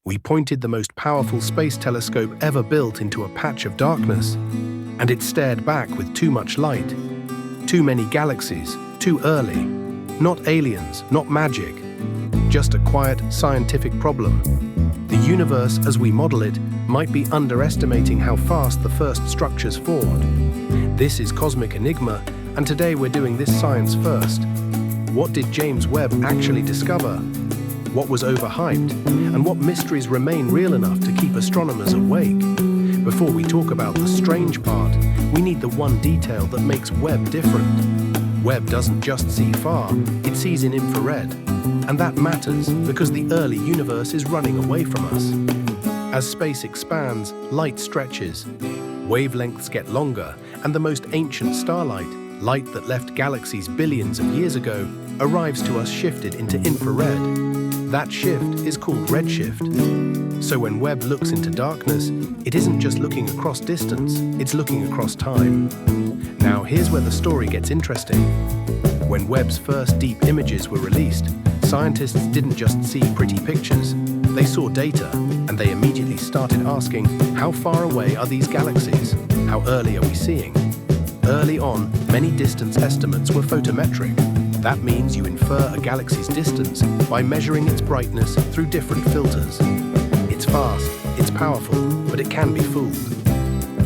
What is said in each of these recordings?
We pointed the most powerful space telescope ever built into a patch of darkness, and it stared back with too much light. Too many galaxies, too early. Not aliens, not magic. Just a quiet, scientific problem. The universe, as we model it, might be underestimating how fast the first structures formed. This is Cosmic Enigma, and today we're doing this science first. What did James Webb actually discover? What was overhyped? And what mysteries remain real enough to keep astronomers awake? Before we talk about the strange part, we need the one detail that makes Webb different. Webb doesn't just see far, it sees in infrared. And that matters because the early universe is running away from us. As space expands, light stretches. Wavelengths get longer, and the most ancient starlight, light that left galaxies billions of years ago, arrives to us shifted into infrared. That shift is called redshift. So when Webb looks into darkness, it isn't just looking across distance, it's looking across time. Now here's where the story gets interesting. When Webb's first deep images were released, scientists didn't just see pretty pictures. They saw data, and they immediately started asking, how far away are these galaxies? How early are we seeing? Early on, many distance estimates were photometric. That means you infer a galaxy's distance by measuring its brightness through different filters. It's fast, it's powerful, but it can be fooled.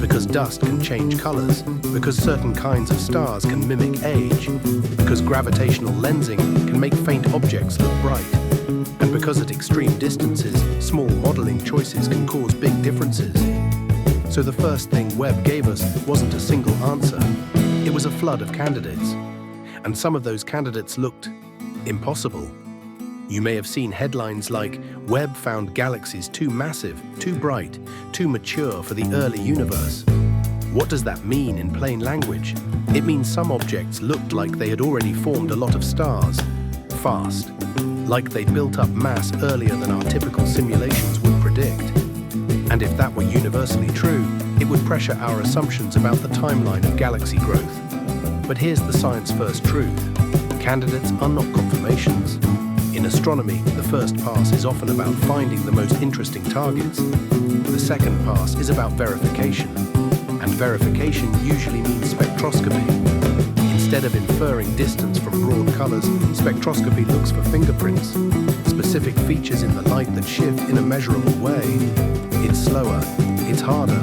Because dust can change colors, because certain kinds of stars can mimic age, because gravitational lensing can make faint objects look bright, and because at extreme distances, small modeling choices can cause big differences. So the first thing Webb gave us wasn't a single answer, it was a flood of candidates. And some of those candidates looked impossible. You may have seen headlines like, Webb found galaxies too massive, too bright, too mature for the early universe. What does that mean in plain language? It means some objects looked like they had already formed a lot of stars, fast, like they'd built up mass earlier than our typical simulations would predict. And if that were universally true, it would pressure our assumptions about the timeline of galaxy growth. But here's the science-first truth. Candidates are not confirmations. In astronomy, the first pass is often about finding the most interesting targets. The second pass is about verification. And verification usually means spectroscopy. Instead of inferring distance from broad colors, spectroscopy looks for fingerprints, specific features in the light that shift in a measurable way. It's slower, it's harder,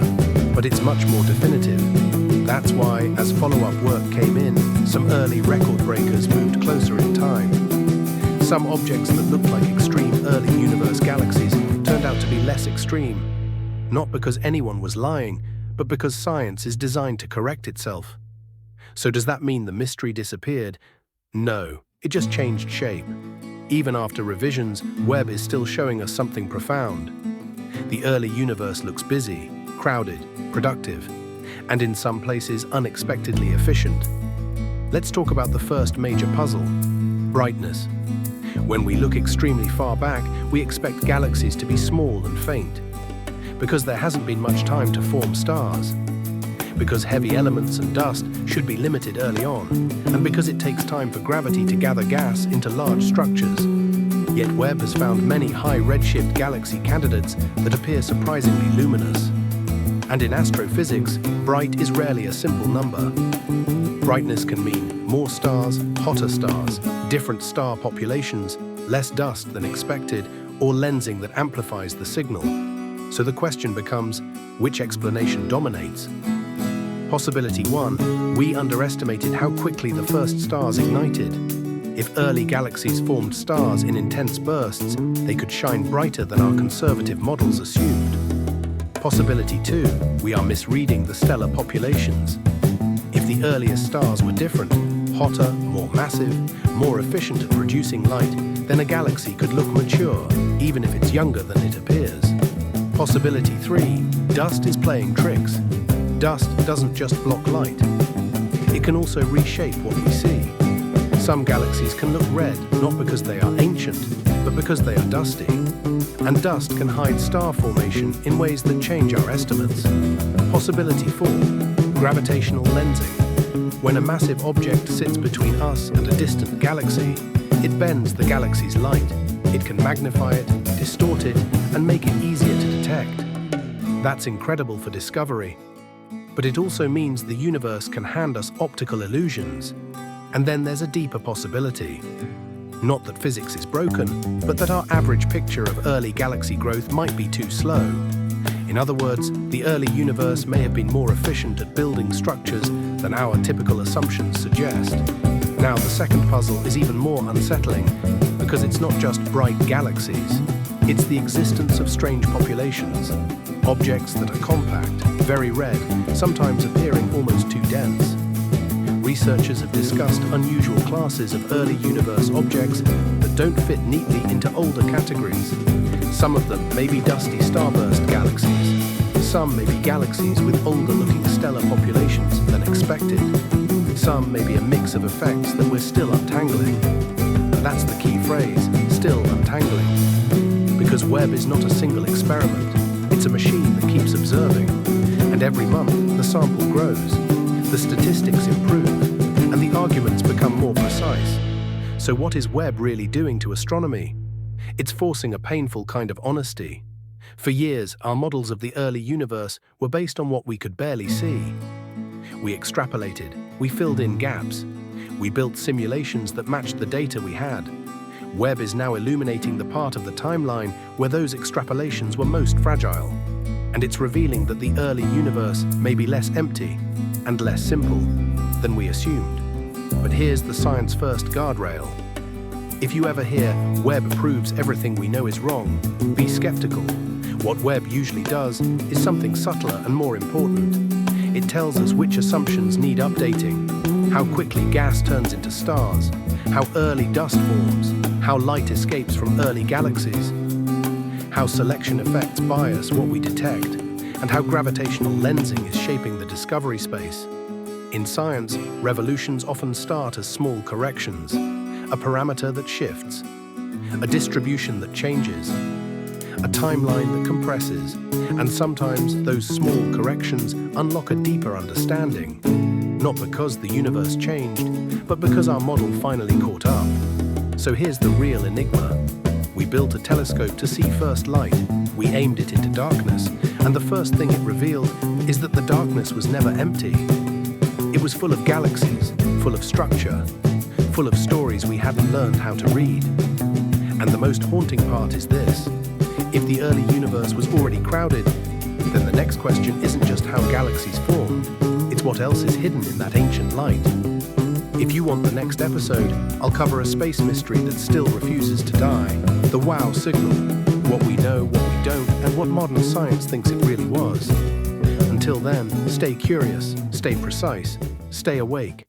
but it's much more definitive. That's why, as follow-up work came in, some early record breakers moved closer in time. Some objects that looked like extreme early universe galaxies turned out to be less extreme. Not because anyone was lying, but because science is designed to correct itself. So does that mean the mystery disappeared? No, it just changed shape. Even after revisions, Webb is still showing us something profound. The early universe looks busy, crowded, productive, and in some places unexpectedly efficient. Let's talk about the first major puzzle, brightness. When we look extremely far back, we expect galaxies to be small and faint, because there hasn't been much time to form stars, because heavy elements and dust should be limited early on, and because it takes time for gravity to gather gas into large structures. Yet Webb has found many high redshift galaxy candidates that appear surprisingly luminous. And in astrophysics, bright is rarely a simple number. Brightness can mean more stars, hotter stars, different star populations, less dust than expected, or lensing that amplifies the signal. So the question becomes, which explanation dominates? Possibility 1, we underestimated how quickly the first stars ignited. If early galaxies formed stars in intense bursts, they could shine brighter than our conservative models assumed. Possibility 2, we are misreading the stellar populations. If the earliest stars were different, hotter, more massive, more efficient at producing light, then a galaxy could look mature, even if it's younger than it appears. Possibility 3, dust is playing tricks. Dust doesn't just block light. It can also reshape what we see. Some galaxies can look red, not because they are ancient, but because they are dusty. And dust can hide star formation in ways that change our estimates. Possibility 4, gravitational lensing. When a massive object sits between us and a distant galaxy, it bends the galaxy's light. It can magnify it, distort it, and make it easier to detect. That's incredible for discovery. But it also means the universe can hand us optical illusions. And then there's a deeper possibility. Not that physics is broken, but that our average picture of early galaxy growth might be too slow. In other words, the early universe may have been more efficient at building structures than our typical assumptions suggest. Now, the second puzzle is even more unsettling, because it's not just bright galaxies. It's the existence of strange populations, objects that are compact, very red, sometimes appearing almost too dense. Researchers have discussed unusual classes of early universe objects that don't fit neatly into older categories. Some of them may be dusty starburst galaxies. Some may be galaxies with older-looking stellar populations than expected. Some may be a mix of effects that we're still untangling. And that's the key phrase, still untangling. Because Webb is not a single experiment. It's a machine that keeps observing. And every month, the sample grows. The statistics improve, and the arguments become more precise. So what is Webb really doing to astronomy? It's forcing a painful kind of honesty. For years, our models of the early universe were based on what we could barely see. We extrapolated, we filled in gaps, we built simulations that matched the data we had. Webb is now illuminating the part of the timeline where those extrapolations were most fragile. And it's revealing that the early universe may be less empty and less simple than we assumed. But here's the science-first guardrail. If you ever hear, Webb proves everything we know is wrong, be skeptical. What Webb usually does is something subtler and more important. It tells us which assumptions need updating, how quickly gas turns into stars, how early dust forms, how light escapes from early galaxies, how selection effects bias what we detect, and how gravitational lensing is shaping the discovery space. In science, revolutions often start as small corrections, a parameter that shifts, a distribution that changes, a timeline that compresses, and sometimes those small corrections unlock a deeper understanding, not because the universe changed, but because our model finally caught up. So here's the real enigma. We built a telescope to see first light, we aimed it into darkness, and the first thing it revealed is that the darkness was never empty. It was full of galaxies, full of structure, full of stories we hadn't learned how to read. And the most haunting part is this. If the early universe was already crowded, then the next question isn't just how galaxies formed, it's what else is hidden in that ancient light. If you want the next episode, I'll cover a space mystery that still refuses to die, the wow signal, what we know, what we don't, and what modern science thinks it really was. Until then, stay curious, stay precise, stay awake.